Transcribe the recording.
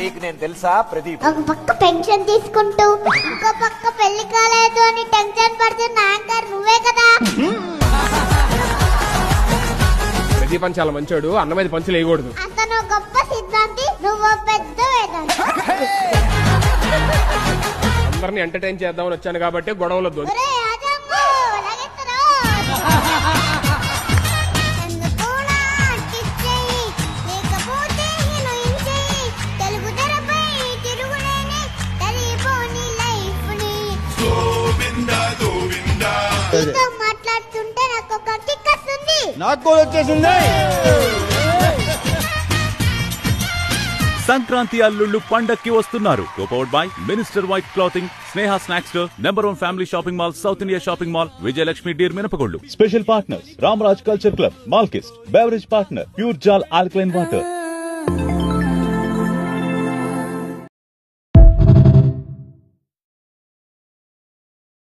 నీకు నేను తెలుసా ప్రదీప్? ఒక పక్క పెన్షన్ తీసుకుంటూ ఇంకో పక్క పెళ్లి కాలేదు అని టెన్షన్ పడుతున్న యాంకర్ నువ్వే కదా. ప్రదీప్ అని చాలా మంచోడు, అన్న మీద పంచులు వేయకూడదు. అతను గొప్ప సిద్ధాంతి, నువ్వు పెద్ద వేదాంతి. అందరిని ఎంటర్టైన్ చేద్దామని వచ్చాను కాబట్టి గొడవలు వద్దు. ఒరేయ్ ఆజంగు, లగెత్తరా. నన్ను కూడా కిస్ చెయ్యి, లేకపోతే నేను ఏం చెయ్యి. తెలుగు తెరపై తిరుగులేని తెలియపోని లైఫ్ని. నీతో మాట్లాడుతుంటే నాకు ఒక కిక్ వస్తుంది. నాకు కూడా వచ్చేసింది. సంక్రాంతి అల్లుళ్ళు పండక్కి వస్తున్నారు. Co powered by minister white clothing, Sneha snacks store, number 1 family shopping mall, south India shopping mall, Vijayalakshmi డీర్ మినపగొళ్ళు. Special partners Ramraj culture club, మాల్కిస్ట్, beverage partner pure Jal alkaline water.